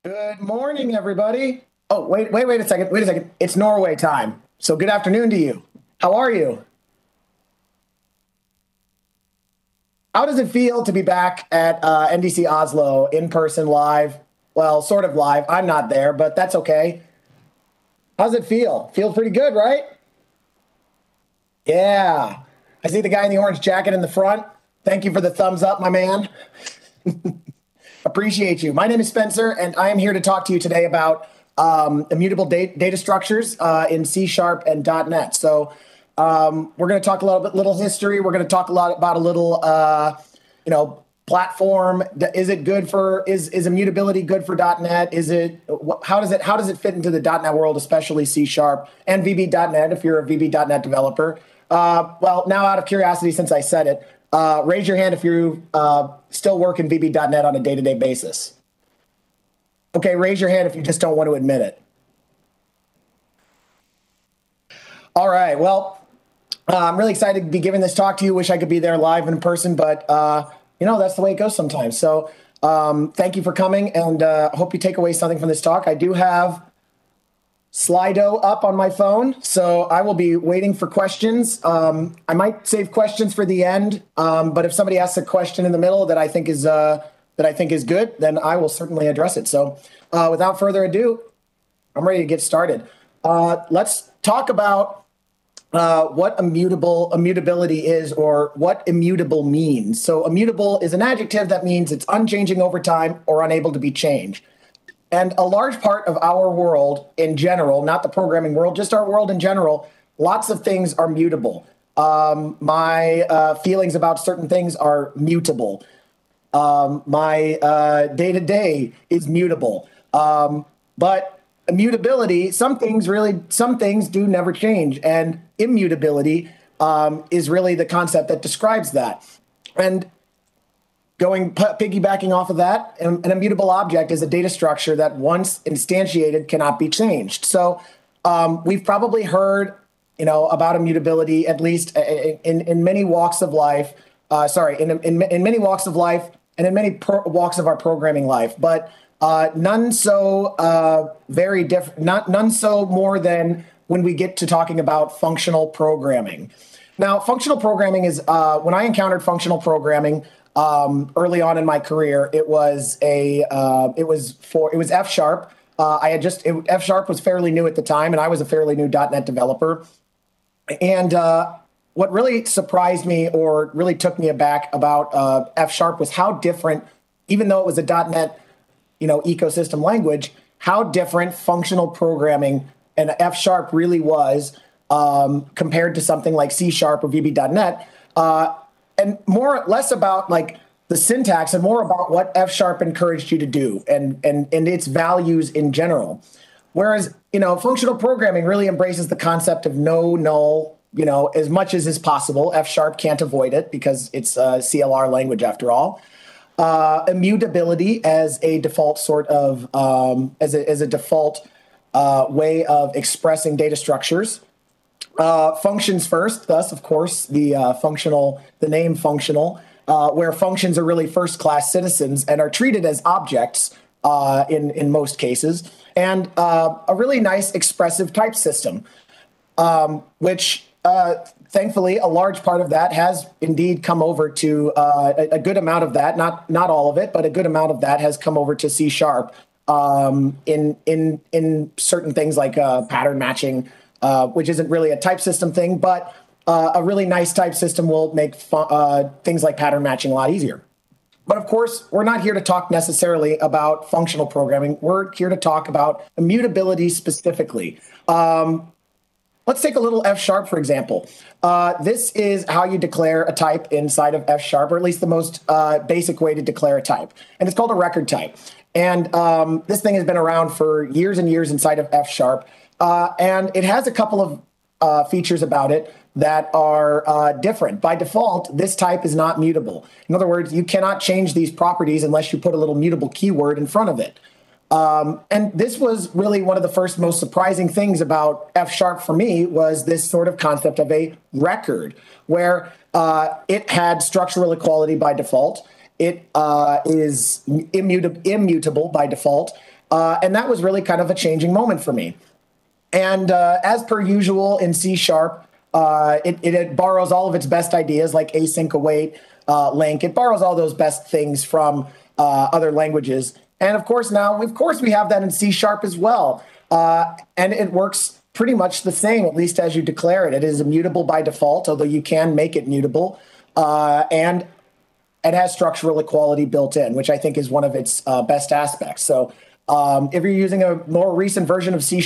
Good morning, everybody. Oh, wait a second. Wait a second. It's Norway time. So good afternoon to you. How are you? How does it feel to be back at NDC Oslo in person live? Well, sort of live. I'm not there, but that's okay. How's it feel? Feels pretty good, right? Yeah. I see the guy in the orange jacket in the front. Thank you for the thumbs up, my man. Appreciate you. My name is Spencer, and I am here to talk to you today about immutable data structures in C Sharp and .NET. So we're going to talk a little history. We're going to talk a lot about a little, platform. Is it good for? Is immutability good for .NET? Is it? How does it fit into the .NET world, especially C Sharp and VB.NET? If you're a VB.NET developer. Well, now out of curiosity, since I said it, raise your hand if you still work in VB.NET on a day-to-day basis. Okay, raise your hand if you just don't want to admit it. All right, well, I'm really excited to be giving this talk to you. Wish I could be there live in person, but that's the way it goes sometimes. So thank you for coming, and hope you take away something from this talk. I do have Slido up on my phone, so I will be waiting for questions. I might save questions for the end, but if somebody asks a question in the middle that I think is good, then I will certainly address it. So without further ado, I'm ready to get started. Let's talk about what immutability is, or what immutable means. So immutable is an adjective that means it's unchanging over time or unable to be changed. And a large part of our world in general, not the programming world, just our world in general, lots of things are mutable. My feelings about certain things are mutable. My day-to-day is mutable. But immutability, some things do never change. And immutability is really the concept that describes that. And piggybacking off of that, an immutable object is a data structure that once instantiated cannot be changed. So we've probably heard, about immutability, at least in many walks of life. In many walks of life and in many walks of our programming life, but none so very different. None so more than when we get to talking about functional programming. Now, functional programming is when I encountered functional programming. Early on in my career, it was Fsharp. Fsharp was fairly new at the time, and I was a fairly new .NET developer. And what really surprised me, or really took me aback about Fsharp, was how different, even though it was a .NET, ecosystem language, how different functional programming and Fsharp really was compared to something like C Sharp or VB.NET. And less about like the syntax and more about what Fsharp encouraged you to do and its values in general. Whereas, functional programming really embraces the concept of no null, as much as is possible. Fsharp can't avoid it because it's a CLR language after all. Immutability as a default sort of, as a default way of expressing data structures. Functions first, thus, of course, the name functional, where functions are really first-class citizens and are treated as objects in most cases, and a really nice expressive type system, which thankfully a large part of that has indeed come over to a good amount of that, not all of it, but a good amount of that has come over to C Sharp in certain things like pattern matching. Which isn't really a type system thing, but a really nice type system will make things like pattern matching a lot easier. But of course, we're not here to talk necessarily about functional programming. We're here to talk about immutability specifically. Let's take a little Fsharp, for example. This is how you declare a type inside of Fsharp, or at least the most basic way to declare a type. And it's called a record type. And this thing has been around for years and years inside of Fsharp. And it has a couple of features about it that are different. By default, this type is not mutable. In other words, you cannot change these properties unless you put a little mutable keyword in front of it. And this was really one of the first most surprising things about Fsharp for me, was this sort of concept of a record, where it had structural equality by default. It is immutable by default. And that was really kind of a changing moment for me. And as per usual in C#, it borrows all of its best ideas like async await, link. It borrows all those best things from other languages. And of course, we have that in C# as well. And it works pretty much the same, at least as you declare it. It is immutable by default, although you can make it mutable. And it has structural equality built in, which I think is one of its best aspects. So if you're using a more recent version of C#,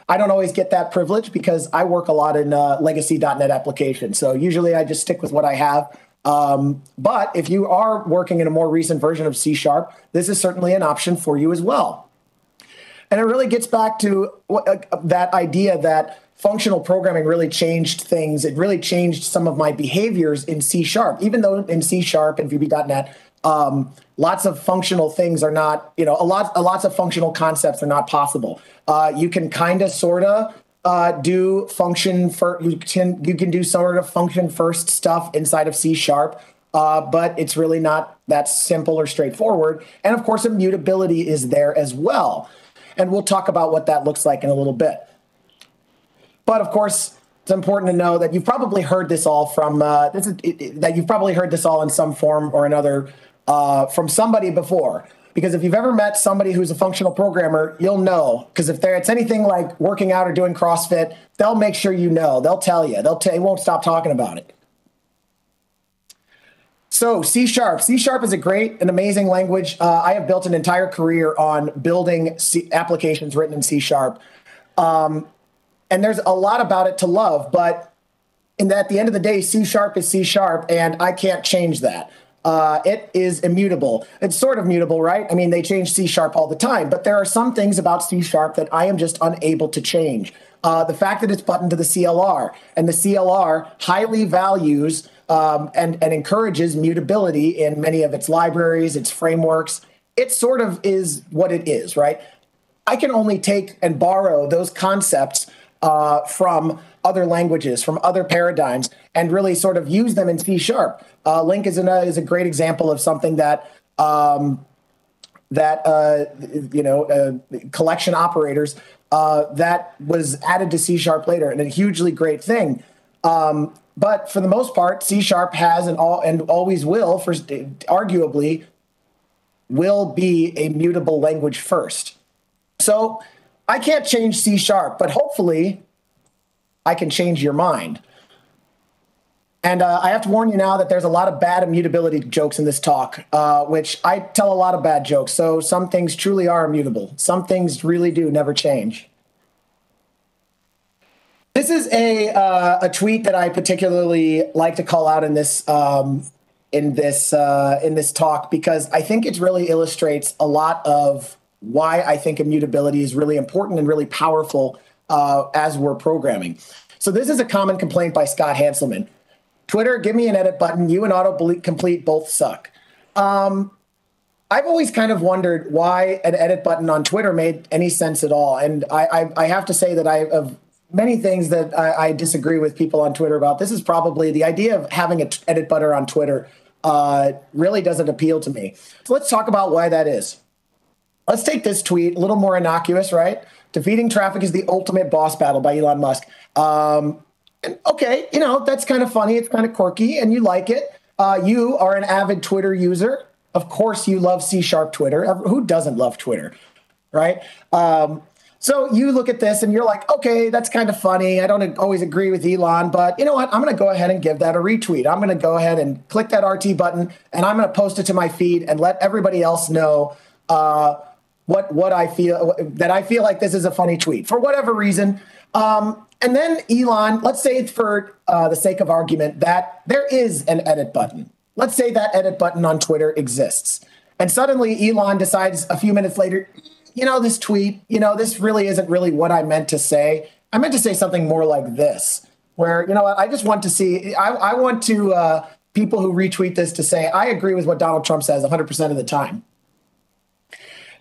I don't always get that privilege because I work a lot in legacy.NET applications. So usually I just stick with what I have. But if you are working in a more recent version of C#, this is certainly an option for you as well. And it really gets back to that idea that functional programming really changed things. It really changed some of my behaviors in C#, even though in C# and VB.NET, lots of functional things are not, lots of functional concepts are not possible. You can kind of, sort of, do function for you can do sort of function first stuff inside of C#, but it's really not that simple or straightforward. And of course, immutability is there as well. And we'll talk about what that looks like in a little bit. But of course, it's important to know that you've probably heard this all from that you've probably heard this all in some form or another from somebody before. Because if you've ever met somebody who's a functional programmer, you'll know. Because if it's anything like working out or doing CrossFit, they'll make sure you know. They'll tell you. They won't stop talking about it. So C#. C# is a great and amazing language. I have built an entire career on building applications written in C#. And there's a lot about it to love, but at the end of the day, C# is C#, and I can't change that. It is immutable. It's sort of mutable, right? I mean, they change C# all the time, but there are some things about C# that I am just unable to change. The fact that it's buttoned to the CLR, and the CLR highly values and encourages mutability in many of its libraries, its frameworks. It sort of is what it is, right? I can only take and borrow those concepts from other languages, from other paradigms, and really sort of use them in C#. Link is a great example of something that collection operators that was added to C# later, and a hugely great thing. But for the most part, C# has and always will, arguably, will be a mutable language first. So I can't change C#, but hopefully I can change your mind. And I have to warn you now that there's a lot of bad immutability jokes in this talk, which I tell a lot of bad jokes. So some things truly are immutable. Some things really do never change. This is a tweet that I particularly like to call out in this talk because I think it really illustrates a lot of why I think immutability is really important and really powerful as we're programming. So this is a common complaint by Scott Hanselman. Twitter, give me an edit button. You and autocomplete both suck. I've always kind of wondered why an edit button on Twitter made any sense at all. And I have to say that of many things that I disagree with people on Twitter about, this is probably the idea of having an edit button on Twitter really doesn't appeal to me. So let's talk about why that is. Let's take this tweet, a little more innocuous, right? Defeating traffic is the ultimate boss battle by Elon Musk. Okay, that's kind of funny. It's kind of quirky, and you like it. You are an avid Twitter user. Of course, you love C# Twitter. Who doesn't love Twitter, right? So you look at this, and you're like, okay, that's kind of funny. I don't always agree with Elon, but you know what? I'm going to go ahead and give that a retweet. I'm going to go ahead and click that RT button, and I'm going to post it to my feed and let everybody else know what I feel, that I feel like this is a funny tweet for whatever reason. And then Elon, let's say for the sake of argument that there is an edit button. Let's say that edit button on Twitter exists. And suddenly Elon decides a few minutes later, this tweet, this really isn't really what I meant to say. I meant to say something more like this, where, I just want to see, I want to people who retweet this to say, I agree with what Donald Trump says 100% of the time.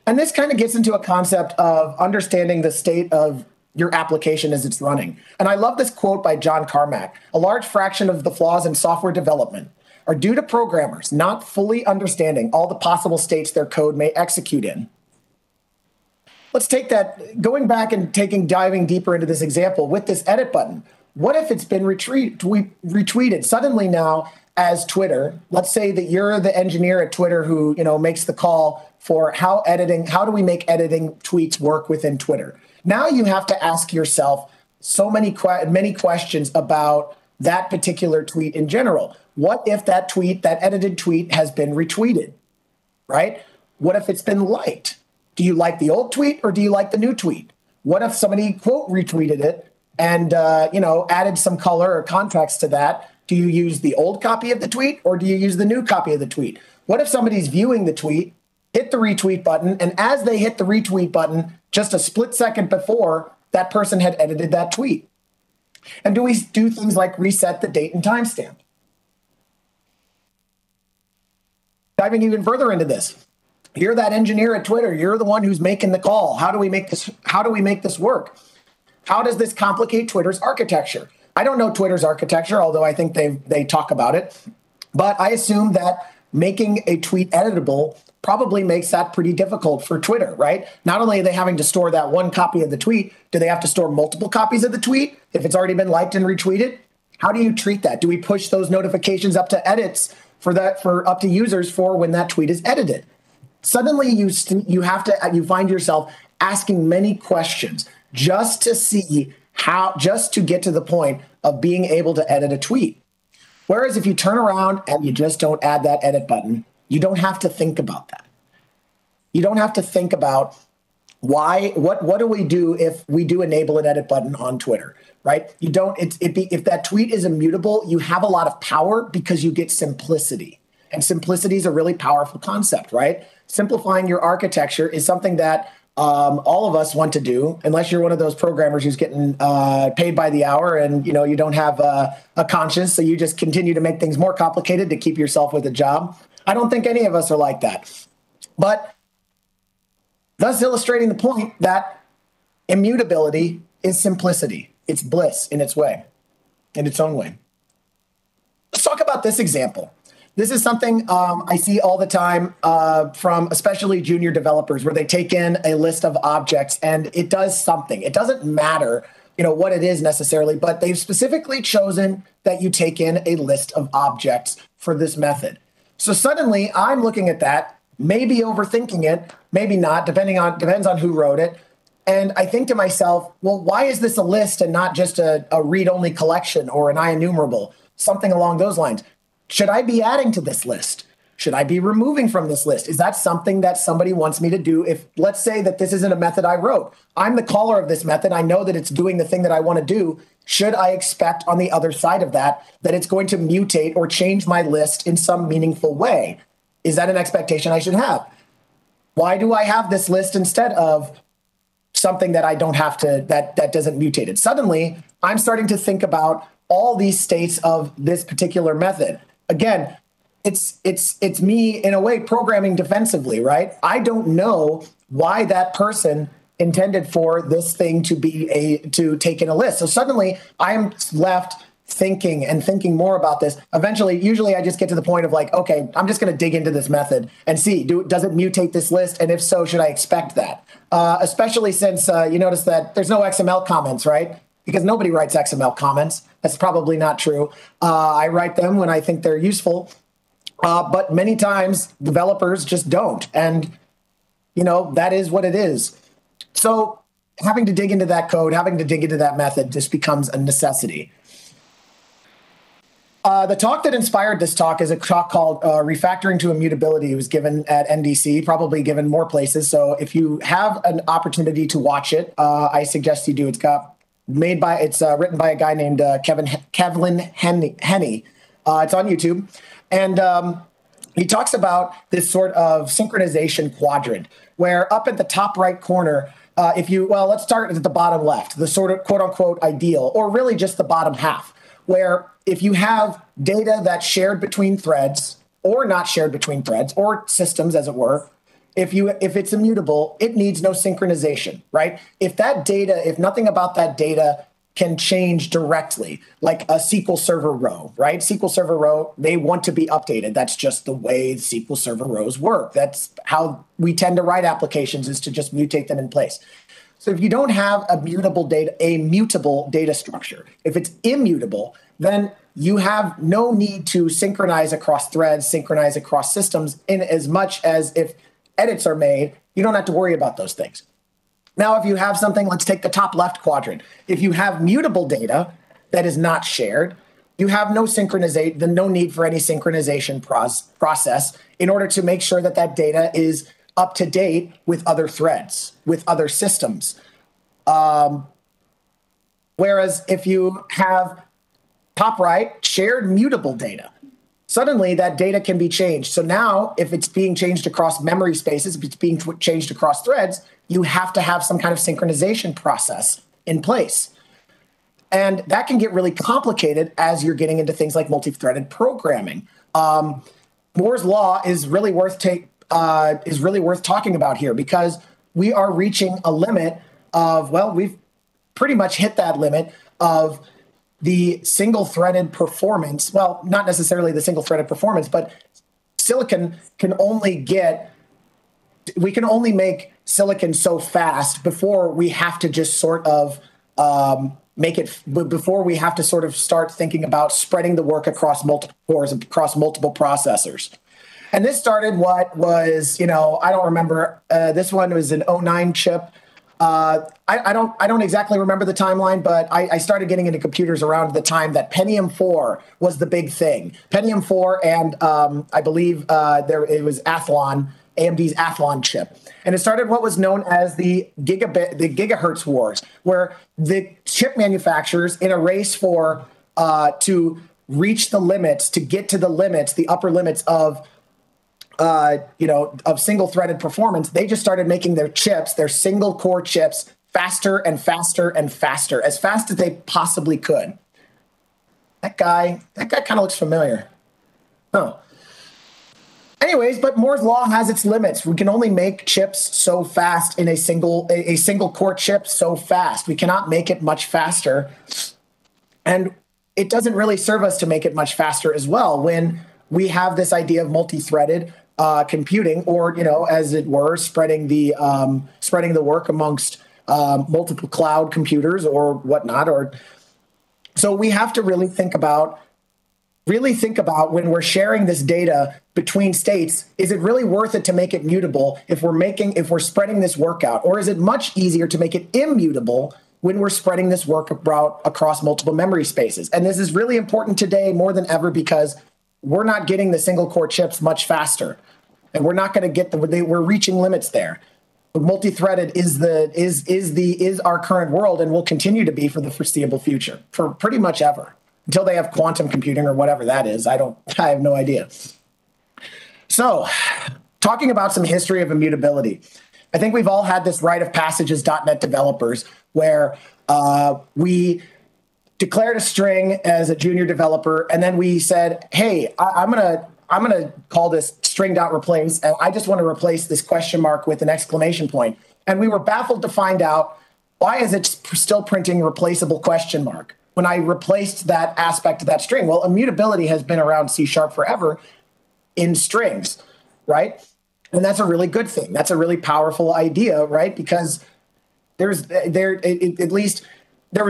And this kind of gets into a concept of understanding the state of your application as it's running. And I love this quote by John Carmack. A large fraction of the flaws in software development are due to programmers not fully understanding all the possible states their code may execute in. let's take that, going back and diving deeper into this example with this edit button. What if it's been retweeted suddenly now as Twitter? Let's say that you're the engineer at Twitter who, makes the call for how do we make editing tweets work within Twitter? Now you have to ask yourself so many questions about that particular tweet in general. What if that edited tweet has been retweeted, right? What if it's been liked? Do you like the old tweet or do you like the new tweet? What if somebody quote retweeted it and added some color or context to that? Do you use the old copy of the tweet or do you use the new copy of the tweet? What if somebody's viewing the tweet, hit the retweet button, and as they hit the retweet button, just a split second before, that person had edited that tweet? And do we do things like reset the date and timestamp? Diving even further into this, you're that engineer at Twitter. You're the one who's making the call. How do we make this work? How does this complicate Twitter's architecture? I don't know Twitter's architecture, although I think they talk about it. But I assume that making a tweet editable probably makes that pretty difficult for Twitter, right? Not only are they having to store that one copy of the tweet, do they have to store multiple copies of the tweet if it's already been liked and retweeted? How do you treat that? Do we push those notifications up to edits for up to users for when that tweet is edited? Suddenly you find yourself asking many questions just to get to the point of being able to edit a tweet. Whereas if you turn around and you just don't add that edit button, you don't have to think about that. You don't have to think about what do we do if we do enable an edit button on Twitter, right? If that tweet is immutable, you have a lot of power because you get simplicity. And simplicity is a really powerful concept, right? Simplifying your architecture is something that all of us want to do, unless you're one of those programmers who's getting paid by the hour and you don't have a conscience, so you just continue to make things more complicated to keep yourself with a job. I don't think any of us are like that. But thus illustrating the point that immutability is simplicity. It's bliss in its own way. Let's talk about this example. This is something I see all the time from especially junior developers, where they take in a list of objects and it does something. It doesn't matter, what it is necessarily, but they've specifically chosen that you take in a list of objects for this method. So suddenly I'm looking at that, maybe overthinking it, maybe not, depends on who wrote it. And I think to myself, well, why is this a list and not just a read-only collection or an IEnumerable, something along those lines? Should I be adding to this list? Should I be removing from this list? Is that something that somebody wants me to do? If, let's say that this isn't a method I wrote, I'm the caller of this method, I know that it's doing the thing that I want to do. Should I expect on the other side of that it's going to mutate or change my list in some meaningful way? Is that an expectation I should have? Why do I have this list instead of something that I don't have to, that doesn't mutate it? Suddenly, I'm starting to think about all these states of this particular method. Again, it's me in a way programming defensively, right? I don't know why that person intended for this thing to take in a list. So suddenly I'm left thinking more about this. Usually I just get to the point of like, okay, I'm just going to dig into this method and see, does it mutate this list? And if so, should I expect that? Especially since you notice that there's no XML comments, right? Because nobody writes XML comments. That's probably not true. I write them when I think they're useful. But many times developers just don't. And, that is what it is. So having to dig into that code, having to dig into that method just becomes a necessity. The talk that inspired this talk is a talk called Refactoring to Immutability. It was given at NDC, probably given more places. So if you have an opportunity to watch it, I suggest you do. It's written by a guy named Kevin Henney. It's on YouTube. And he talks about this sort of synchronization quadrant, where up at the top right corner, let's start at the bottom left, the sort of quote unquote ideal, or really just the bottom half, where if you have data that's shared between threads or not shared between threads or systems, as it were, if it's immutable, it needs no synchronization, right? If nothing about that data can change directly, like a SQL Server row, right? SQL Server row, they want to be updated. That's just the way SQL Server rows work. That's how we tend to write applications, is to just mutate them in place. So if you don't have a mutable data structure, if it's immutable, then you have no need to synchronize across threads, synchronize across systems, in as much as if edits are made, you don't have to worry about those things. Now, if you have something, let's take the top left quadrant. If you have mutable data that is not shared, you have no need for any synchronization process in order to make sure that that data is up to date with other threads, with other systems. Whereas if you have top right shared mutable data, suddenly that data can be changed. So now if it's being changed across memory spaces, if it's being changed across threads, you have to have some kind of synchronization process in place. And that can get really complicated as you're getting into things like multi-threaded programming. Moore's law is really worth talking about here, because we are reaching a limit of, well, we've pretty much hit that limit of the single-threaded performance. Well, not necessarily the single-threaded performance, but we can only make silicon so fast before we have to just sort of before we have to sort of start thinking about spreading the work across multiple cores, across multiple processors. And this started what was, I don't remember. This one was an '09 chip. I don't exactly remember the timeline, but I started getting into computers around the time that Pentium 4 was the big thing. Pentium 4 and I believe it was Athlon, AMD's Athlon chip. And it started what was known as the gigahertz wars, where the chip manufacturers, in a race to reach the limits, to get to the limits, the upper limits of single-threaded performance, they just started making their chips, their single-core chips, faster and faster and faster, as fast as they possibly could. That guy kind of looks familiar. Oh. Anyways, but Moore's law has its limits. We can only make chips so fast in a single core chip so fast. We cannot make it much faster. And it doesn't really serve us to make it much faster as well when we have this idea of multi-threaded computing, or, as it were, spreading the work amongst multiple cloud computers or whatnot. So we have to really think about when we're sharing this data between states, is it really worth it to make it mutable if we're spreading this work out? Or is it much easier to make it immutable when we're spreading this work out across multiple memory spaces? And this is really important today more than ever, because we're not getting the single core chips much faster. And we're not going to we're reaching limits there. Multi-threaded is our current world, and will continue to be for the foreseeable future, for pretty much ever. Until they have quantum computing or whatever that is. I have no idea. So, talking about some history of immutability. I think we've all had this rite of passage as .NET developers, where we declared a string as a junior developer, and then we said, hey, I'm gonna call this string.replace, and I just want to replace this question mark with an exclamation point. And we were baffled to find out, why is it still printing replaceable question mark when I replaced that aspect of that string? Well, immutability has been around C# forever in strings, right? And that's a really good thing. That's a really powerful idea, right? Because there was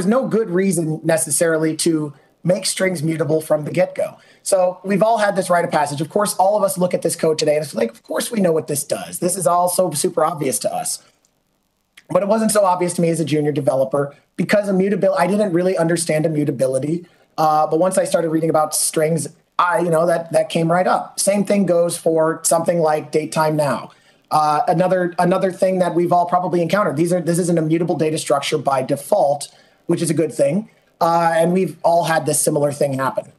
no good reason necessarily to make strings mutable from the get-go. So we've all had this rite of passage. Of course, all of us look at this code today and it's like, of course we know what this does. This is all so super obvious to us. But it wasn't so obvious to me as a junior developer, because immutability, I didn't really understand immutability. But once I started reading about strings, that came right up. Same thing goes for something like datetime now. Another thing that we've all probably encountered. This is an immutable data structure by default, which is a good thing. And we've all had this similar thing happen.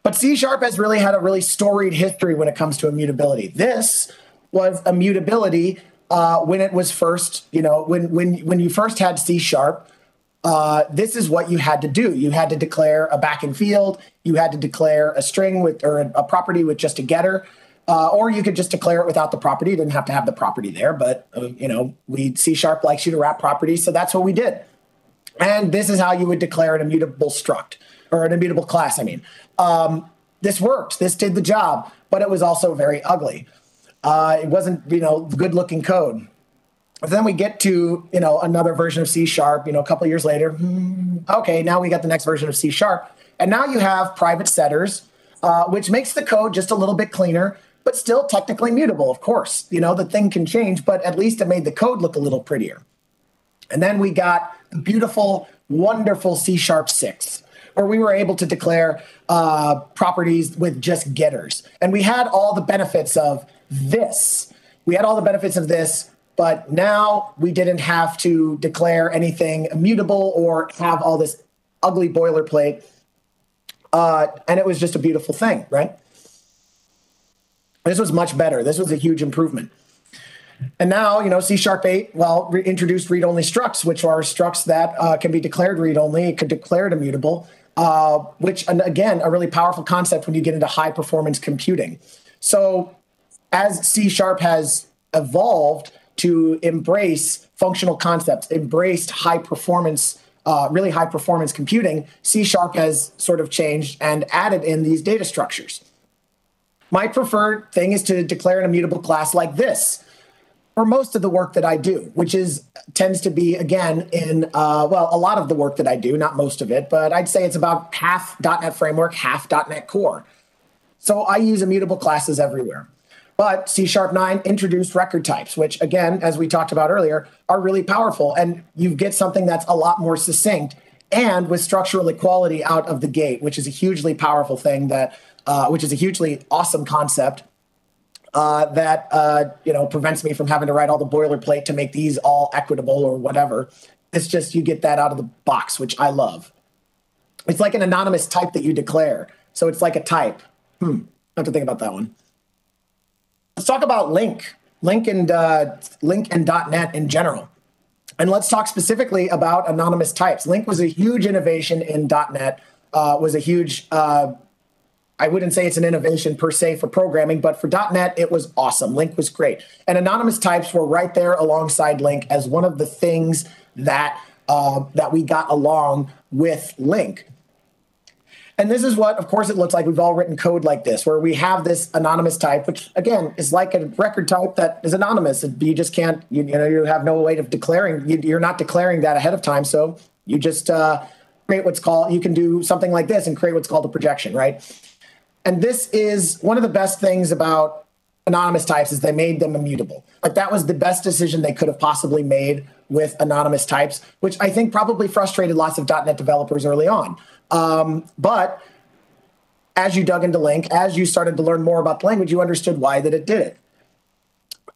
But C# has really had a really storied history when it comes to immutability. This was immutability when it was first, when you first had C#, this is what you had to do. You had to declare a back and field. You had to declare a string or a property with just a getter, or you could just declare it without the property. You didn't have to have the property there, but C# likes you to wrap properties, so that's what we did. And this is how you would declare an immutable struct, or an immutable class, I mean. This worked. This did the job, but it was also very ugly. It wasn't, good looking code. But then we get to, another version of C#, a couple of years later. Okay, now we got the next version of C#. And now you have private setters, which makes the code just a little bit cleaner, but still technically mutable, of course. The thing can change, but at least it made the code look a little prettier. And then we got the beautiful, wonderful C#6, where we were able to declare properties with just getters. And we had all the benefits of this. But now we didn't have to declare anything immutable or have all this ugly boilerplate. And it was just a beautiful thing, right? This was much better. This was a huge improvement. And now, C#8, introduced read-only structs, which are structs that can be declared read-only. It could declare it immutable, which, again, a really powerful concept when you get into high-performance computing. So as C# has evolved to embrace functional concepts, embraced high-performance, really high-performance computing, C# has sort of changed and added in these data structures. My preferred thing is to declare an immutable class like this for most of the work that I do, which tends to be, again, in, a lot of the work that I do, not most of it, but I'd say it's about half .NET Framework, half .NET Core. So I use immutable classes everywhere. But C#9 introduced record types, which, again, as we talked about earlier, are really powerful. And you get something that's a lot more succinct and with structural equality out of the gate, which is a hugely powerful thing which is a hugely awesome concept. That prevents me from having to write all the boilerplate to make these all equitable or whatever. It's just you get that out of the box, which I love. It's like an anonymous type that you declare. So it's like a type. I have to think about that one. Let's talk about Link and .NET in general. And let's talk specifically about anonymous types. Link was a huge innovation in .NET, was a huge I wouldn't say it's an innovation per se for programming, but for .NET, it was awesome. Link was great. And anonymous types were right there alongside Link as one of the things that we got along with Link. And this is what, of course, it looks like. We've all written code like this, where we have this anonymous type, which, again, is like a record type that is anonymous. You just can't, you have no way of declaring. You're not declaring that ahead of time. So you just create what's called, you can do something like this and create what's called a projection, right? And this is one of the best things about anonymous types is they made them immutable. Like that was the best decision they could have possibly made with anonymous types, which I think probably frustrated lots of .NET developers early on. But as you dug into Link, as you started to learn more about the language, you understood why that it did it.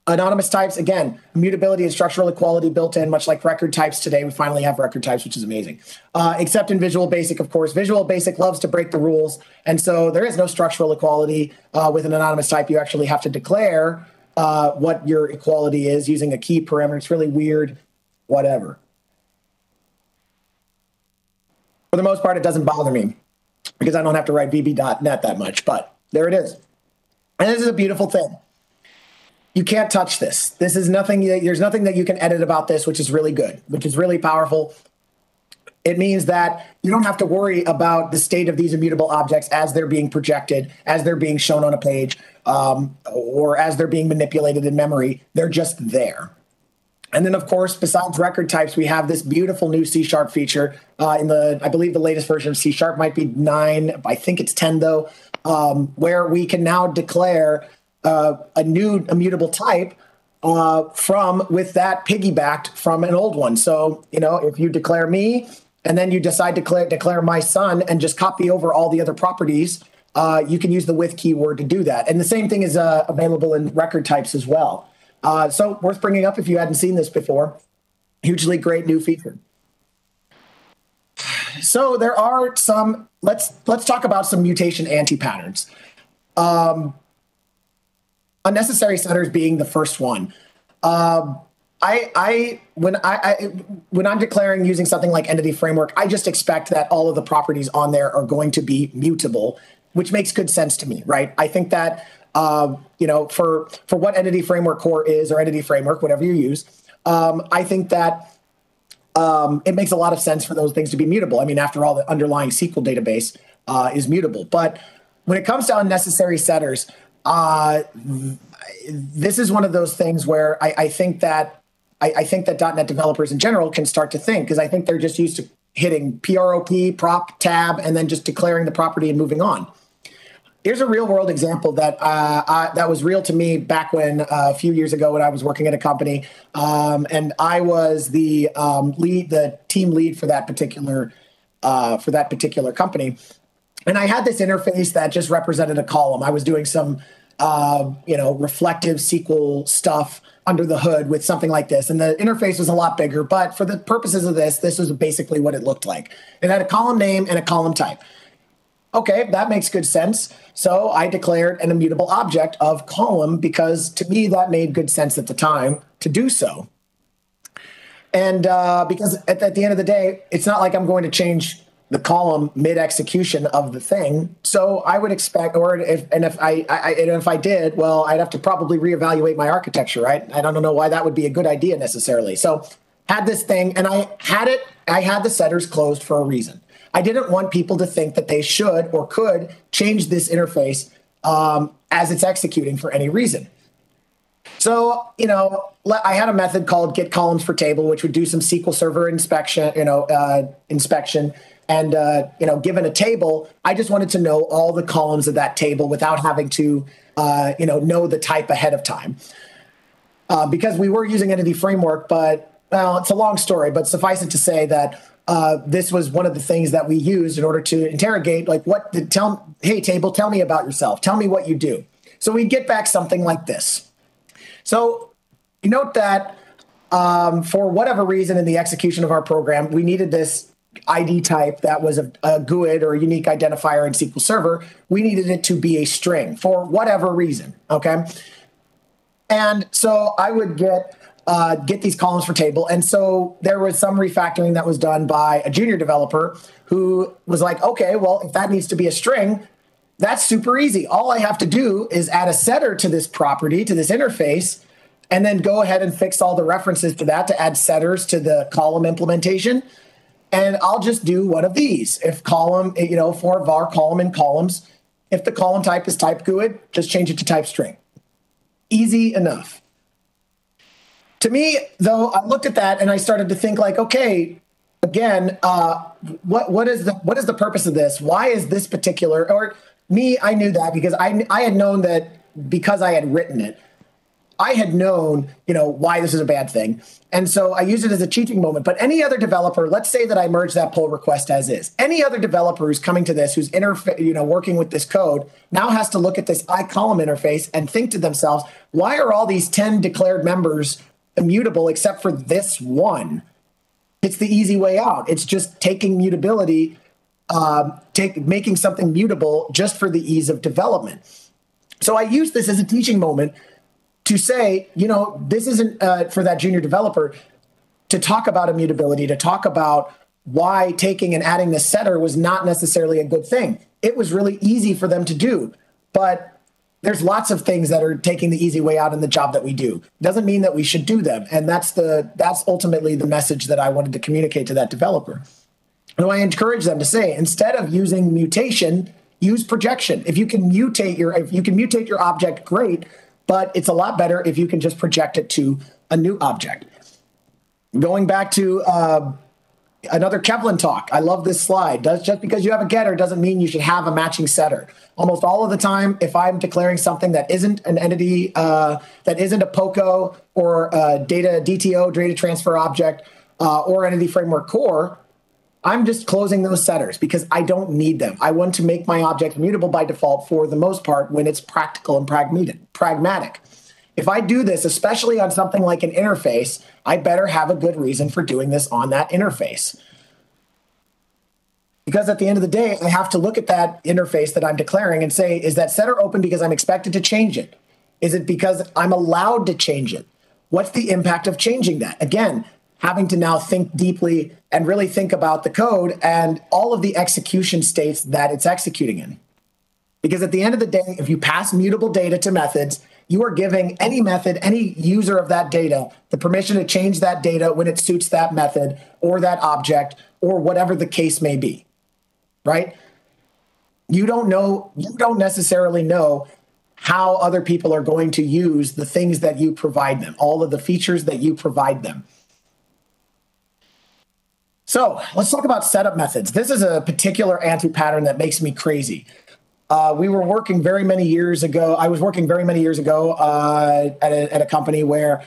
Anonymous types, again, immutability and structural equality built in, much like record types today. We finally have record types, which is amazing. Except in Visual Basic, of course. Visual Basic loves to break the rules. And so there is no structural equality with an anonymous type. You actually have to declare what your equality is using a key parameter. It's really weird, whatever. For the most part, it doesn't bother me because I don't have to write VB.NET that much, but there it is. And this is a beautiful thing. You can't touch this. This is nothing, there's nothing that you can edit about this, which is really good, which is really powerful. It means that you don't have to worry about the state of these immutable objects as they're being projected, as they're being shown on a page, or as they're being manipulated in memory. They're just there. And then, of course, besides record types, we have this beautiful new C# feature I believe the latest version of C# might be 9. I think it's 10, though, where we can now declare a new immutable type with that piggybacked from an old one. So, if you declare me and then you decide to declare my son and just copy over all the other properties, you can use the with keyword to do that. And the same thing is available in record types as well. So worth bringing up if you hadn't seen this before. Hugely great new feature. So there are some, let's talk about some mutation anti-patterns. Unnecessary setters being the first one. When I'm declaring using something like Entity Framework, I just expect that all of the properties on there are going to be mutable, which makes good sense to me, right? I think that for what Entity Framework Core is, or Entity Framework, whatever you use, I think that it makes a lot of sense for those things to be mutable. I mean, after all, the underlying SQL database is mutable. But when it comes to unnecessary setters, this is one of those things where I think that .NET developers in general can start to think, because I think they're just used to hitting prop, tab, and then just declaring the property and moving on. Here's a real world example that that was real to me back when a few years ago when I was working at a company, and I was the team lead for that particular company, and I had this interface that just represented a column. I was doing some reflective SQL stuff under the hood with something like this, and the interface was a lot bigger. But for the purposes of this was basically what it looked like. It had a column name and a column type. Okay, that makes good sense. So I declared an immutable object of column because to me that made good sense at the time to do so. And because at the end of the day, it's not like I'm going to change the column mid-execution of the thing. So I would expect, if I did, well, I'd have to probably reevaluate my architecture, right? I don't know why that would be a good idea necessarily. So had this thing, and I had the setters closed for a reason. I didn't want people to think that they should or could change this interface as it's executing for any reason. So, I had a method called get columns for table, which would do some SQL Server inspection, and, given a table, I just wanted to know all the columns of that table without having to, know the type ahead of time. Because we were using Entity Framework, but, well, it's a long story, but suffice it to say that this was one of the things that we used in order to interrogate, like, hey, table, tell me about yourself. Tell me what you do. So we'd get back something like this. So you note that for whatever reason in the execution of our program, we needed this ID type that was a GUID or a unique identifier in SQL Server. We needed it to be a string for whatever reason, okay? And so I would get these columns for table. And so there was some refactoring that was done by a junior developer who was like, okay, well, if that needs to be a string, that's super easy. All I have to do is add a setter to this property, to this interface, and then go ahead and fix all the references to that to add setters to the column implementation. And I'll just do one of these. If column, for var column and columns, if the column type is type GUID, just change it to type string. Easy enough. To me, though, I looked at that and I started to think like, okay, again, what is the purpose of this? Why is this particular, or me, I knew that because I had known that because I had written it, I had known, why this is a bad thing. And so I used it as a teaching moment. But any other developer, let's say that I merge that pull request as is. Any other developer who's coming to this, who's working with this code, now has to look at this iColumn interface and think to themselves, why are all these 10 declared members immutable except for this one? It's the easy way out. It's just taking mutability, making something mutable just for the ease of development. So I use this as a teaching moment to say, this isn't for that junior developer to talk about immutability, to talk about why taking and adding this setter was not necessarily a good thing. It was really easy for them to do, but there's lots of things that are taking the easy way out in the job that we do. Doesn't mean that we should do them. And that's ultimately the message that I wanted to communicate to that developer. And I encourage them to say, instead of using mutation, use projection. If you can mutate your object, great, but it's a lot better if you can just project it to a new object. Going back to another Kevlin talk. I love this slide. Just because you have a getter doesn't mean you should have a matching setter. Almost all of the time, if I'm declaring something that isn't an entity, that isn't a POCO or a DTO, data transfer object, or entity framework core, I'm just closing those setters because I don't need them. I want to make my object mutable by default for the most part when it's practical and pragmatic. If I do this, especially on something like an interface, I better have a good reason for doing this on that interface. Because at the end of the day, I have to look at that interface that I'm declaring and say, is that setter open because I'm expected to change it? Is it because I'm allowed to change it? What's the impact of changing that? Again, having to now think deeply and really think about the code and all of the execution states that it's executing in. Because at the end of the day, if you pass mutable data to methods, you are giving any method, any user of that data, the permission to change that data when it suits that method or that object or whatever the case may be, right? You don't necessarily know how other people are going to use the things that you provide them, all of the features that you provide them. So let's talk about setup methods. This is a particular anti-pattern that makes me crazy. We were working very many years ago. I was working very many years ago at a company where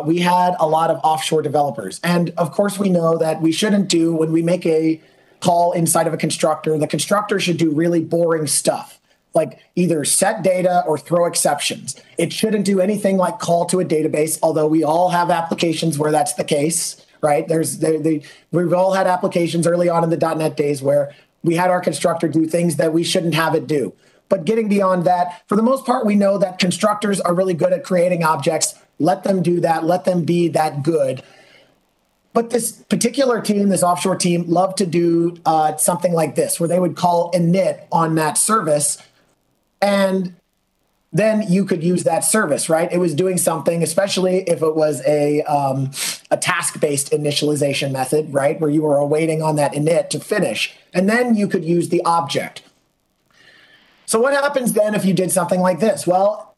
we had a lot of offshore developers. And of course, we know that we shouldn't do, when we make a call inside of a constructor, the constructor should do really boring stuff, like either set data or throw exceptions. It shouldn't do anything like call to a database, although we all have applications where that's the case, right? We've all had applications early on in the .NET days where we had our constructor do things that we shouldn't have it do. But getting beyond that, for the most part, we know that constructors are really good at creating objects. Let them do that. Let them be that good. But this particular team, this offshore team, loved to do something like this, where they would call init on that service, and then you could use that service, right? It was doing something, especially if it was a task-based initialization method, right? Where you were awaiting on that init to finish. And then you could use the object. So what happens then if you did something like this? Well,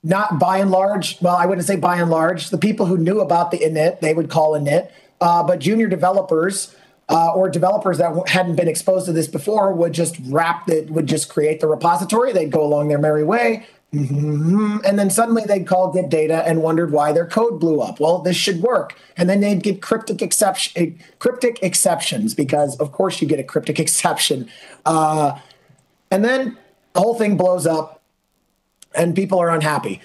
not by and large, well, I wouldn't say by and large. The people who knew about the init, they would call init. But junior developers or developers that hadn't been exposed to this before would just create the repository. They'd go along their merry way. And then suddenly they'd call get data and wondered why their code blew up. Well, this should work. And then they'd get cryptic exceptions, because of course you get a cryptic exception. And then the whole thing blows up and people are unhappy.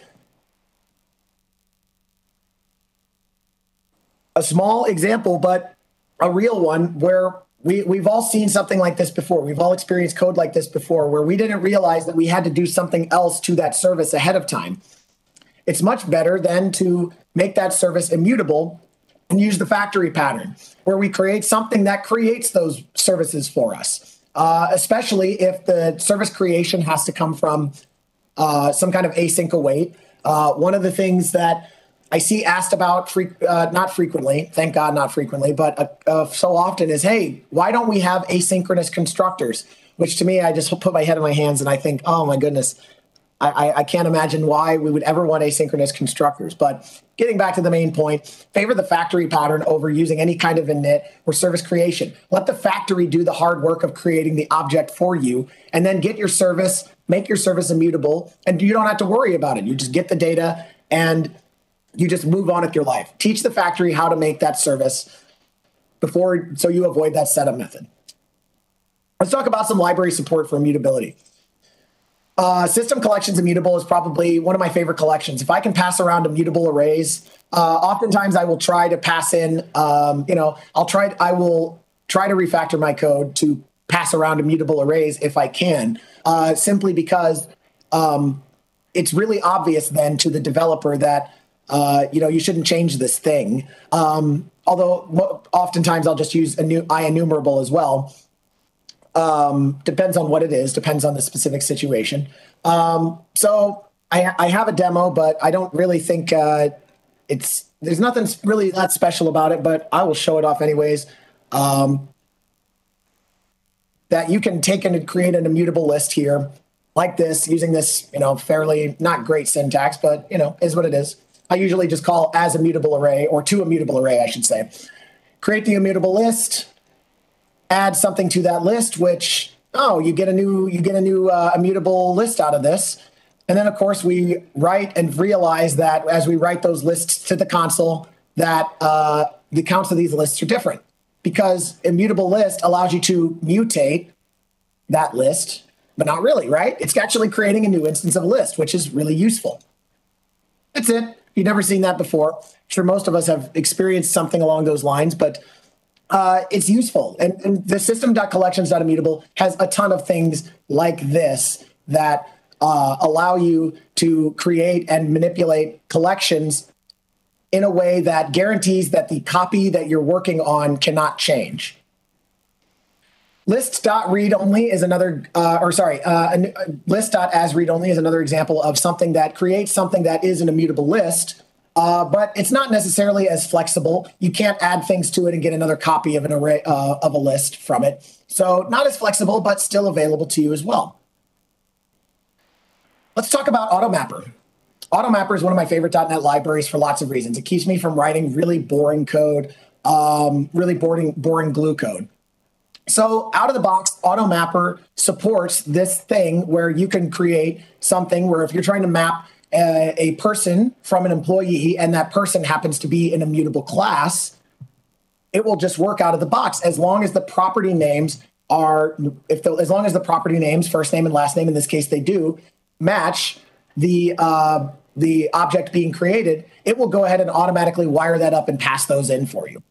A small example, but a real one, where we've all seen something like this before. We've all experienced code like this before, where we didn't realize that we had to do something else to that service ahead of time. It's much better than to make that service immutable and use the factory pattern, where we create something that creates those services for us, especially if the service creation has to come from some kind of async await. One of the things that I see asked about, not frequently, thank God not frequently, but so often is, hey, why don't we have asynchronous constructors? Which to me, I just put my head in my hands and I think, oh my goodness, I can't imagine why we would ever want asynchronous constructors. But getting back to the main point, favor the factory pattern over using any kind of init or service creation. Let the factory do the hard work of creating the object for you, and then get your service, make your service immutable, and you don't have to worry about it. You just get the data and you just move on with your life. Teach the factory how to make that service so you avoid that setup method. Let's talk about some library support for immutability. System collections immutable is probably one of my favorite collections. If I can pass around immutable arrays, oftentimes I will try to pass in, I will try to refactor my code to pass around immutable arrays if I can, simply because it's really obvious then to the developer that you shouldn't change this thing. Although oftentimes I'll just use IEnumerable as well. Depends on what it is, depends on the specific situation. So I have a demo, but I don't really think there's nothing really that special about it, but I will show it off anyways. That you can take and create an immutable list here like this, using this, fairly not great syntax, but, is what it is. I usually just call as immutable array, or to immutable array, I should say. Create the immutable list, add something to that list, which, you get a new immutable list out of this. And then, of course, we write and realize that as we write those lists to the console, that the counts of these lists are different, because immutable list allows you to mutate that list, but not really, right? It's actually creating a new instance of a list, which is really useful. That's it. If you've never seen that before, I'm sure most of us have experienced something along those lines, but it's useful. And the system.collections.immutable has a ton of things like this that allow you to create and manipulate collections in a way that guarantees that the copy that you're working on cannot change. List.read-only is another, list.asRead-only is another example of something that creates something that is an immutable list, but it's not necessarily as flexible. You can't add things to it and get another copy of an array of a list from it. So not as flexible, but still available to you as well. Let's talk about AutoMapper. AutoMapper is one of my favorite .NET libraries for lots of reasons. It keeps me from writing really boring code, really boring glue code. So out of the box, AutoMapper supports this thing where you can create something where if you're trying to map a person from an employee and that person happens to be an immutable class, it will just work out of the box as long as the property names are, as long as the property names, first name and last name, in this case they do, match the object being created, it will go ahead and automatically wire that up and pass those in for you.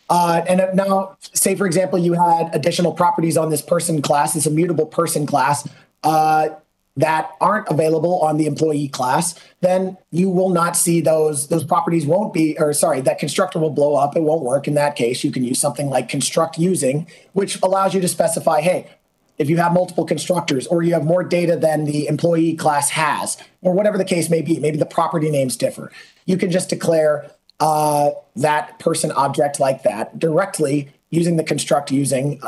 And now, say, for example, you had additional properties on this person class, this immutable person class, that aren't available on the employee class, then you will not see those properties won't be, or sorry, that constructor will blow up. It won't work. In that case, you can use something like construct using, which allows you to specify, hey, if you have multiple constructors or you have more data than the employee class has, or whatever the case may be, maybe the property names differ, you can just declare that person object like that directly using the construct using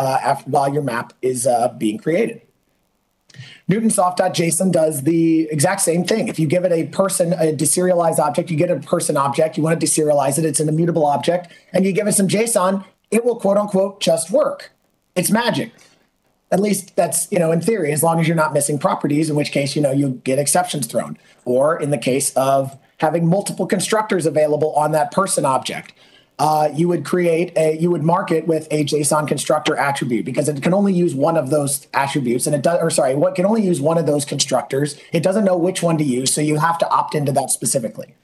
while your map is being created. Newtonsoft.json does the exact same thing. If you give it a deserialized object, you get a person object, you want to deserialize it, it's an immutable object, and you give it some JSON, it will quote unquote just work. It's magic. At least that's, in theory, as long as you're not missing properties, in which case, you get exceptions thrown. Or in the case of having multiple constructors available on that person object, you would mark it with a JSON constructor attribute because it can only use one of those attributes, and what can only use one of those constructors. It doesn't know which one to use, so you have to opt into that specifically.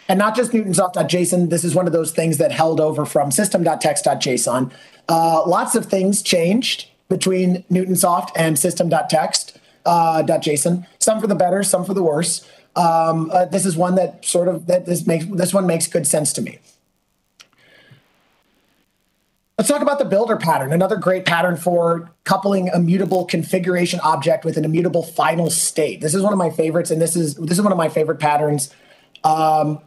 And not just Newtonsoft.json, this is one of those things that held over from system.text.json. Lots of things changed between Newtonsoft and system.text.json, some for the better, some for the worse. This is one that this one makes good sense to me. Let's talk about the builder pattern, another great pattern for coupling a mutable configuration object with an immutable final state. This is one of my favorites, and this is one of my favorite patterns that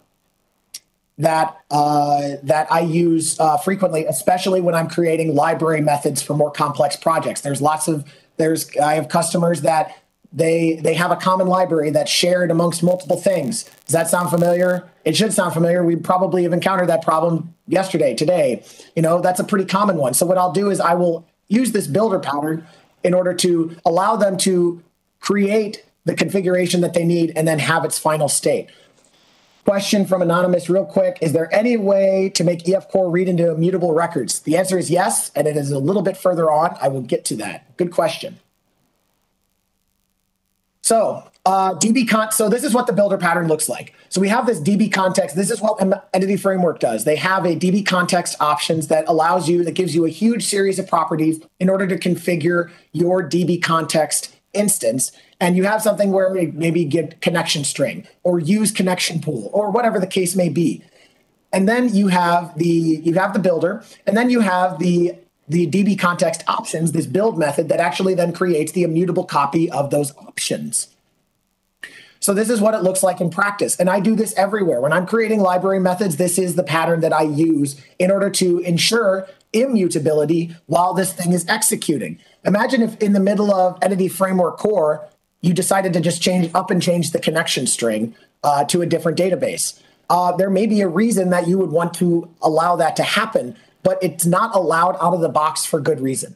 I use frequently, especially when I'm creating library methods for more complex projects. I have customers that they have a common library that's shared amongst multiple things. Does that sound familiar? It should sound familiar. We probably have encountered that problem yesterday, today. That's a pretty common one. So what I'll do is I will use this builder pattern in order to allow them to create the configuration that they need and then have its final state. Question from Anonymous real quick. Is there any way to make EF Core read into immutable records? The answer is yes, and it is a little bit further on. I will get to that. Good question. So so this is what the builder pattern looks like. So we have this DB context. This is what Entity Framework does. They have a DB context options that gives you a huge series of properties in order to configure your DB context instance. And you have something where maybe get connection string or use connection pool or whatever the case may be. And then you have the builder, and then you have the DB context options, this build method that actually then creates the immutable copy of those options. So this is what it looks like in practice. And I do this everywhere. When I'm creating library methods, this is the pattern that I use in order to ensure immutability while this thing is executing. Imagine if in the middle of Entity Framework Core, you decided to just change the connection string to a different database. There may be a reason that you would want to allow that to happen, but it's not allowed out of the box for good reason.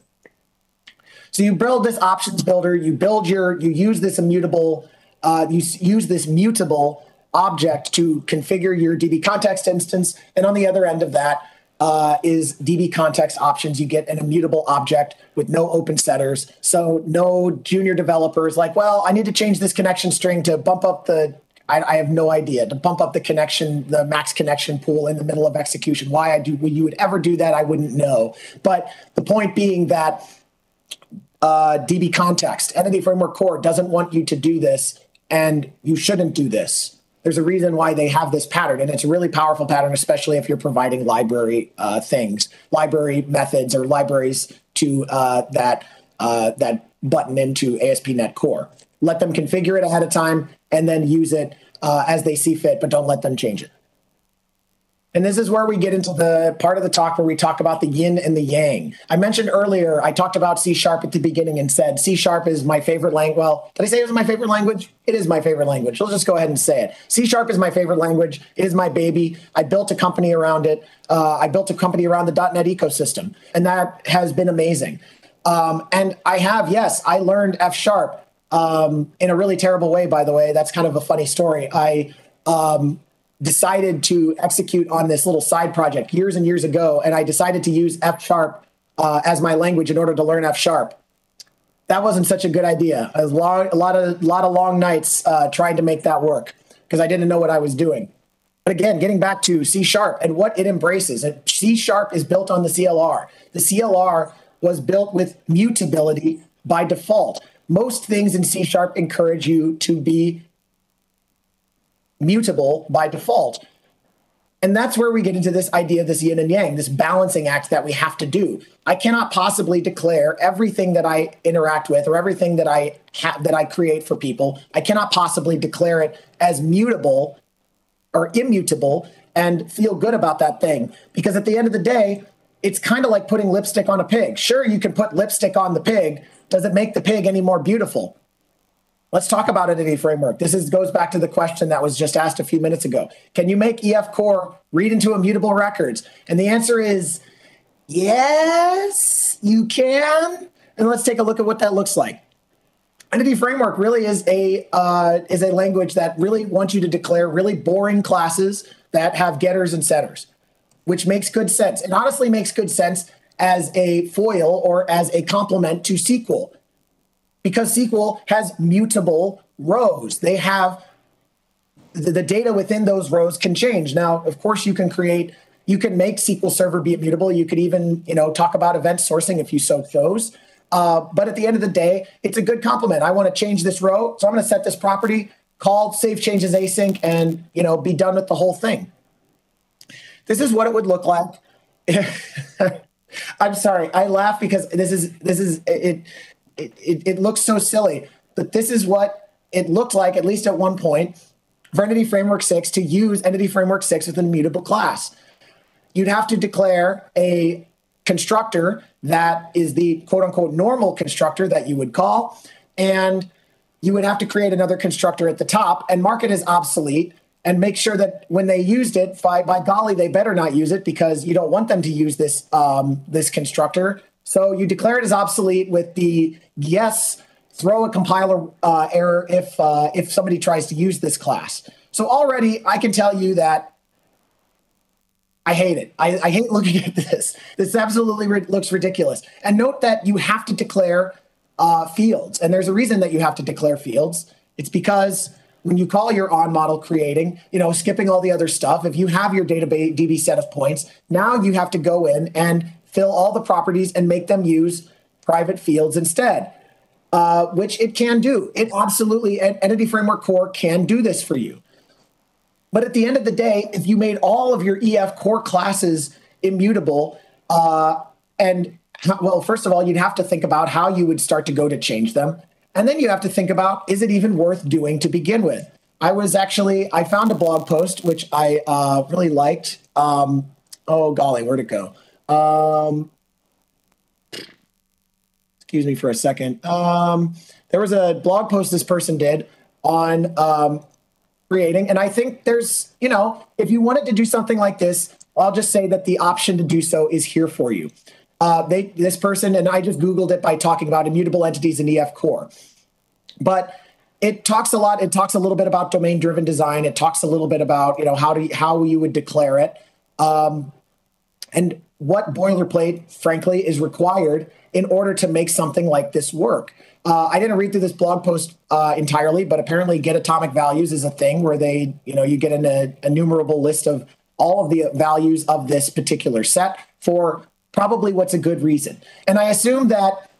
So you build this options builder, you use this immutable, use this mutable object to configure your DB context instance. And on the other end of that is DB context options. You get an immutable object with no open setters. So no junior developers like, well, I need to change this connection string to bump up I have no idea, to bump up the max connection pool in the middle of execution. Why you would ever do that, I wouldn't know. But the point being that DB context, Entity Framework Core, doesn't want you to do this, and you shouldn't do this. There's a reason why they have this pattern, and it's a really powerful pattern, especially if you're providing library things, library methods, or libraries to that button into ASP.NET Core. Let them configure it ahead of time and then use it as they see fit, but don't let them change it. And this is where we get into the part of the talk where we talk about the yin and the yang. I mentioned earlier, I talked about C# at the beginning and said C# is my favorite language. Well, did I say it was my favorite language? It is my favorite language. Let's just go ahead and say it. C# is my favorite language. It is my baby. I built a company around it. I built a company around the .NET ecosystem, and that has been amazing. And I have, yes, I learned F# in a really terrible way, by the way. That's kind of a funny story. I decided to execute on this little side project years and years ago, and I decided to use F# as my language in order to learn F#. That wasn't such a good idea. I was a lot of long nights trying to make that work because I didn't know what I was doing. But again, getting back to C# and what it embraces, C# is built on the CLR. The CLR was built with mutability by default. Most things in C# encourage you to be mutable by default. And that's where we get into this idea of this yin and yang, this balancing act that we have to do. I cannot possibly declare everything that I interact with or everything that I create for people. I cannot possibly declare it as mutable or immutable and feel good about that thing. Because at the end of the day, it's kind of like putting lipstick on a pig. Sure, you can put lipstick on the pig. Does it make the pig any more beautiful? Let's talk about Entity Framework. This goes back to the question that was just asked a few minutes ago. Can you make EF Core read into immutable records? And the answer is yes, you can. And let's take a look at what that looks like. Entity Framework really is a language that really wants you to declare really boring classes that have getters and setters, which makes good sense. It honestly makes good sense as a foil or as a complement to SQL. Because SQL has mutable rows. They have the data within those rows can change. Now, of course, you can make SQL Server be immutable. You could even, talk about event sourcing if you so chose. But at the end of the day, it's a good complement. I want to change this row, so I'm going to set this property called save changes async and, be done with the whole thing. This is what it would look like. I'm sorry, I laugh because it looks so silly, but this is what it looked like, at least at one point, for Entity Framework 6 to use Entity Framework 6 with an immutable class. You'd have to declare a constructor that is the quote-unquote normal constructor that you would call, and you would have to create another constructor at the top and mark it as obsolete and make sure that when they used it, by golly, they better not use it because you don't want them to use this, this constructor. So you declare it as obsolete with the yes, throw a compiler error if somebody tries to use this class. So already I can tell you that I hate it. I hate looking at this. This absolutely looks ridiculous. And note that you have to declare fields. And there's a reason that you have to declare fields. It's because when you call your on model creating, skipping all the other stuff, if you have your DB set of points, now you have to go in and fill all the properties and make them use private fields instead, which it can do. It absolutely, Entity Framework Core can do this for you. But at the end of the day, if you made all of your EF Core classes immutable, first of all, you'd have to think about how you would start to go to change them. And then you have to think about, is it even worth doing to begin with? I found a blog post, which I really liked. Oh, golly, where'd it go? Excuse me for a second. There was a blog post this person did on creating, and I think there's, if you wanted to do something like this, I'll just say that the option to do so is here for you. This person, and I just Googled it by talking about immutable entities in EF Core, but it talks a lot. It talks a little bit about domain-driven design. It talks a little bit about, how you would declare it. And what boilerplate, frankly, is required in order to make something like this work. I didn't read through this blog post entirely, but apparently get atomic values is a thing where you get an enumerable list of all of the values of this particular set for probably what's a good reason. And I assume that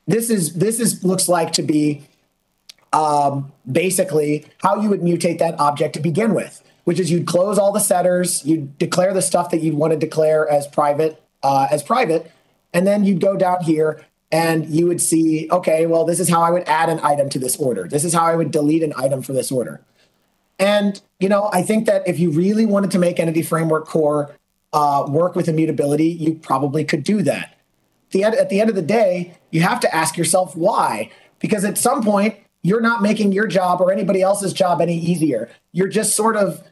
this looks like to be basically how you would mutate that object to begin with, which is you'd close all the setters, you'd declare the stuff that you'd want to declare as private, And then you'd go down here and you would see, okay, well, this is how I would add an item to this order. This is how I would delete an item for this order. And, I think that if you really wanted to make Entity Framework Core work with immutability, you probably could do that. At the end of the day, you have to ask yourself why. Because at some point, you're not making your job or anybody else's job any easier. You're just sort of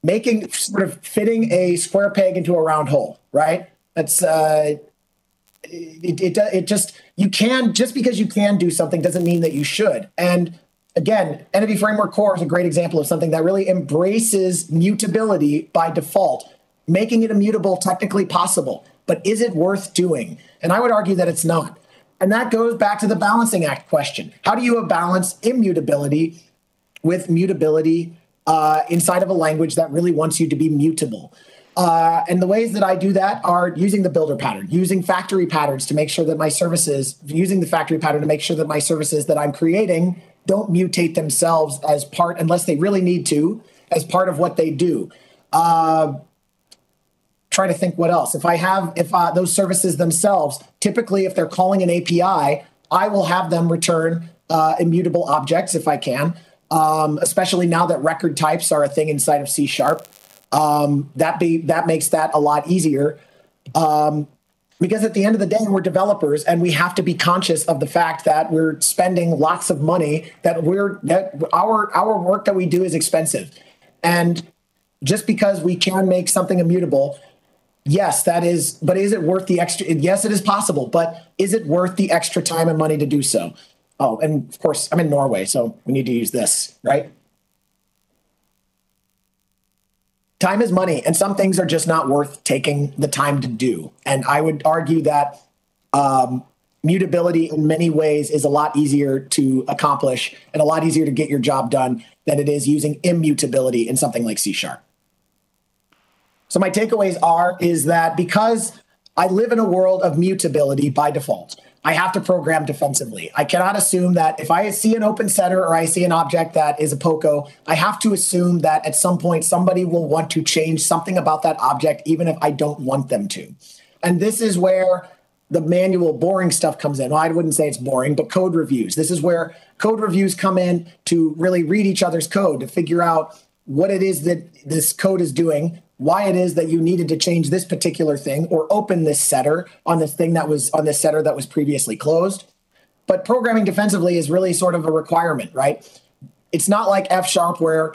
fitting a square peg into a round hole, right? That's just because you can do something doesn't mean that you should. And again, Entity Framework Core is a great example of something that really embraces mutability by default, making it immutable technically possible. But is it worth doing? And I would argue that it's not. And that goes back to the balancing act question. How do you balance immutability with mutability inside of a language that really wants you to be mutable? And the ways that I do that are using the builder pattern, using factory patterns to make sure that my services, using the factory pattern to make sure that my services that I'm creating don't mutate themselves as part, unless they really need to, as part of what they do. Try to think what else. If those services themselves, typically if they're calling an API, I will have them return immutable objects if I can, especially now that record types are a thing inside of C#. That makes that a lot easier. Because at the end of the day, we're developers and we have to be conscious of the fact that we're spending lots of money, that our work that we do is expensive. And just because we can make something immutable, yes, that is, but is it worth the extra? Yes, it is possible, but is it worth the extra time and money to do so? Oh, and of course, I'm in Norway, so we need to use this, right? Time is money, and some things are just not worth taking the time to do. And I would argue that mutability in many ways is a lot easier to accomplish and a lot easier to get your job done than it is using immutability in something like C#. So my takeaways is that because I live in a world of mutability by default, I have to program defensively. I cannot assume that if I see an open setter or I see an object that is a POCO, I have to assume that at some point somebody will want to change something about that object, even if I don't want them to. And this is where the manual boring stuff comes in. Well, I wouldn't say it's boring, but code reviews. This is where code reviews come in to really read each other's code, to figure out what it is that this code is doing, why it is that you needed to change this particular thing or open this setter on this thing that was on this setter that was previously closed. But programming defensively is really sort of a requirement, right? It's not like Fsharp where,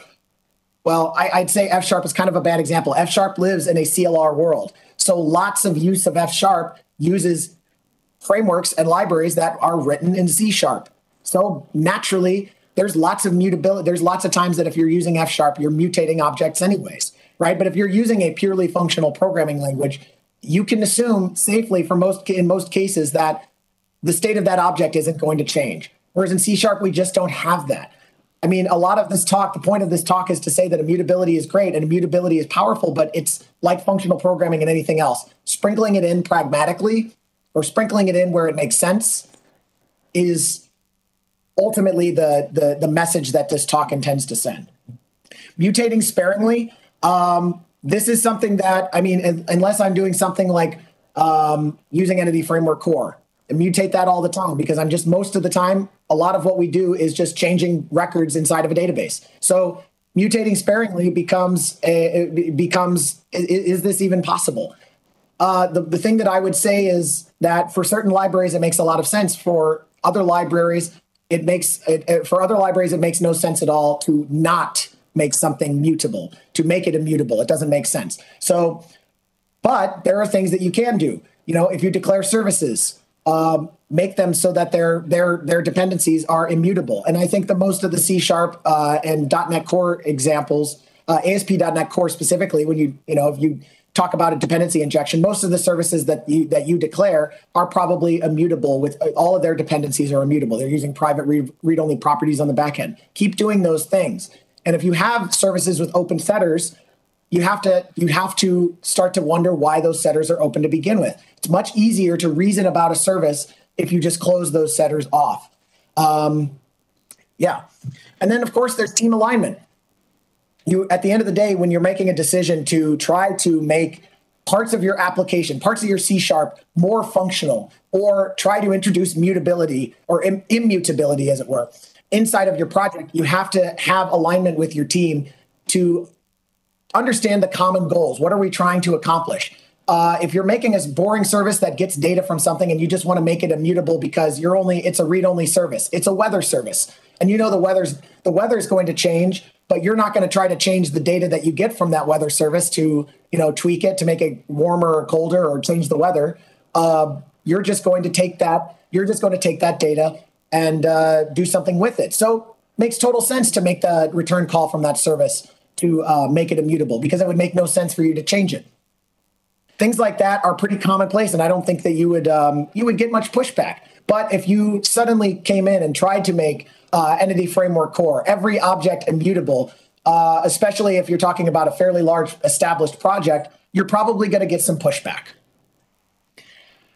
well, I'd say Fsharp is kind of a bad example. Fsharp lives in a CLR world. So lots of use of Fsharp uses frameworks and libraries that are written in C#. So naturally, there's lots of mutability. There's lots of times that if you're using Fsharp, you're mutating objects anyways, right? But if you're using a purely functional programming language, you can assume safely in most cases that the state of that object isn't going to change. Whereas in C#, we just don't have that. I mean, a lot of this talk, the point of this talk is to say that immutability is great and immutability is powerful, but it's like functional programming and anything else. Sprinkling it in pragmatically or sprinkling it in where it makes sense is ultimately the message that this talk intends to send. Mutating sparingly, this is something that, I mean, unless I'm doing something like using Entity Framework Core, and mutate that all the time because I'm just most of the time, a lot of what we do is just changing records inside of a database. So mutating sparingly becomes, is this even possible? The thing that I would say is that for certain libraries, it makes a lot of sense. For other libraries, it makes no sense at all to not make something mutable, to make it immutable. It doesn't make sense. So, but there are things that you can do. You know, if you declare services, make them so that their dependencies are immutable. And I think the most of the C# and .NET Core examples, ASP.NET Core specifically, when if you talk about a dependency injection, most of the services that you declare are probably immutable. With all of their dependencies are immutable. They're using private read-only properties on the back end. Keep doing those things. And if you have services with open setters, you have to start to wonder why those setters are open to begin with. It's much easier to reason about a service if you just close those setters off. Yeah. And then, of course, there's team alignment. At the end of the day, when you're making a decision to try to make parts of your application, parts of your C# more functional, or try to introduce mutability or immutability, as it were, inside of your project, you have to have alignment with your team to understand the common goals. What are we trying to accomplish? If you're making a boring service that gets data from something and you just want to make it immutable because it's a read-only service, it's a weather service, and you know the weather's going to change, but you're not going to try to change the data that you get from that weather service to tweak it to make it warmer or colder or change the weather. You're just going to take that data and do something with it. So it makes total sense to make the return call from that service to make it immutable, because it would make no sense for you to change it. Things like that are pretty commonplace, and I don't think that you would get much pushback. But if you suddenly came in and tried to make Entity Framework Core, every object immutable, especially if you're talking about a fairly large established project, you're probably going to get some pushback.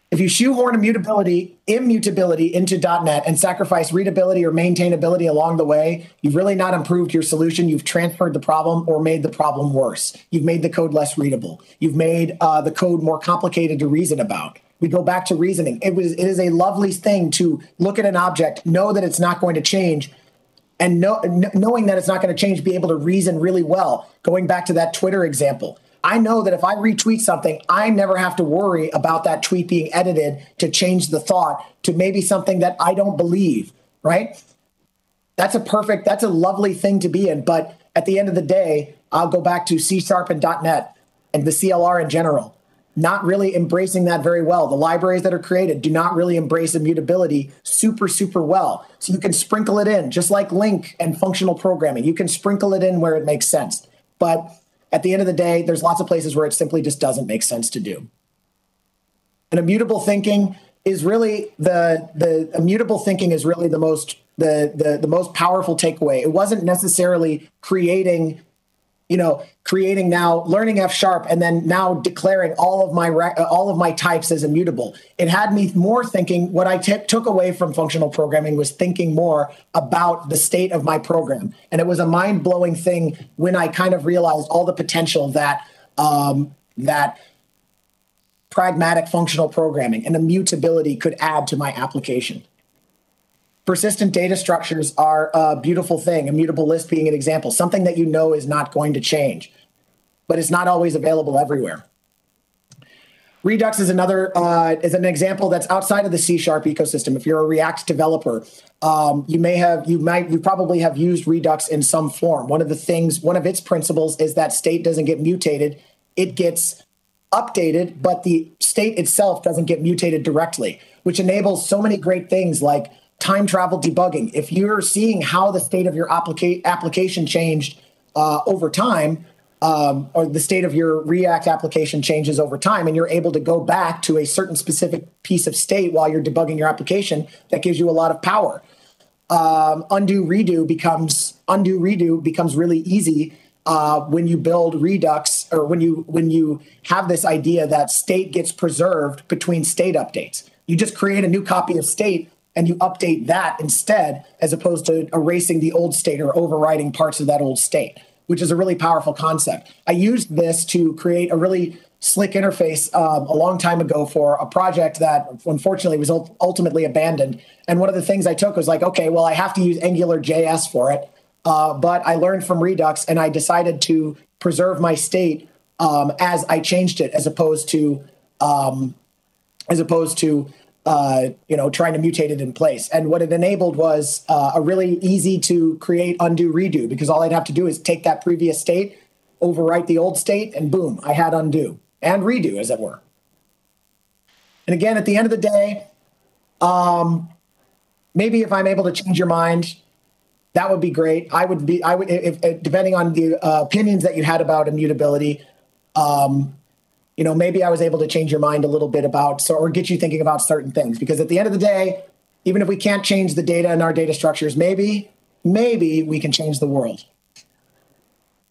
If you shoehorn immutability into .NET and sacrifice readability or maintainability along the way, you've really not improved your solution. You've transferred the problem or made the problem worse. You've made the code less readable. You've made the code more complicated to reason about. We go back to reasoning. It is a lovely thing to look at an object, know that it's not going to change, and knowing that it's not going to change, be able to reason really well. Going back to that Twitter example, I know that if I retweet something, I never have to worry about that tweet being edited to change the thought to maybe something that I don't believe, right? That's a lovely thing to be in. But at the end of the day, I'll go back to C# and .NET and the CLR in general, not really embracing that very well. The libraries that are created do not really embrace immutability super, super well. So you can sprinkle it in, just like LINQ and functional programming. You can sprinkle it in where it makes sense. But at the end of the day, there's lots of places where it simply just doesn't make sense to do. And immutable thinking is really the most powerful takeaway. It wasn't necessarily creating now learning F# and then now declaring all of my types as immutable. It had me more thinking. What I took away from functional programming was thinking more about the state of my program, and it was a mind-blowing thing when I kind of realized all the potential that that pragmatic functional programming and immutability could add to my application. Persistent data structures are a beautiful thing, immutable list being an example, something that you know is not going to change, but it's not always available everywhere. Redux is is an example that's outside of the C# ecosystem. If you're a React developer, you probably have used Redux in some form. One of its principles is that state doesn't get mutated, it gets updated, but the state itself doesn't get mutated directly, which enables so many great things like time travel debugging. If you're seeing how the state of your application changed over time, or the state of your React application changes over time, and you're able to go back to a certain specific piece of state while you're debugging your application, that gives you a lot of power. Undo redo becomes really easy when you build Redux, or when you have this idea that state gets preserved between state updates. You just create a new copy of state and you update that instead, as opposed to erasing the old state or overriding parts of that old state, which is a really powerful concept. I used this to create a really slick interface a long time ago for a project that unfortunately was ultimately abandoned. And one of the things I took was like, okay, well, I have to use AngularJS for it. But I learned from Redux and I decided to preserve my state as I changed it, as opposed to trying to mutate it in place. And what it enabled was a really easy to create undo redo, because all I'd have to do is take that previous state, overwrite the old state, and boom, I had undo and redo, as it were. And again, at the end of the day, maybe if I'm able to change your mind, that would be great. If depending on the opinions that you had about immutability, maybe I was able to change your mind a little bit or get you thinking about certain things. Because at the end of the day, even if we can't change the data in our data structures, maybe we can change the world.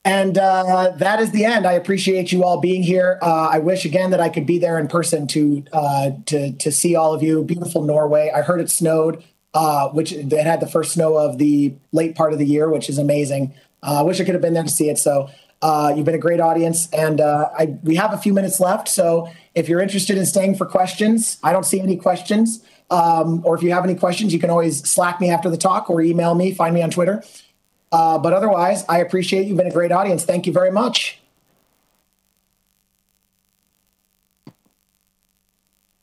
And that is the end. I appreciate you all being here. I wish again that I could be there in person to see all of you. Beautiful Norway. I heard it snowed, which it had the first snow of the late part of the year, which is amazing. I wish I could have been there to see it. So You've been a great audience, and we have a few minutes left. So if you're interested in staying for questions, I don't see any questions. Or if you have any questions, you can always Slack me after the talk or email me, find me on Twitter. But otherwise, I appreciate you've been a great audience. Thank you very much.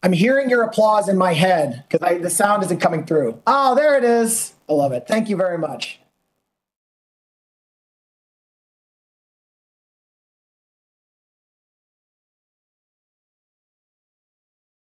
I'm hearing your applause in my head because the sound isn't coming through. Oh, there it is. I love it. Thank you very much.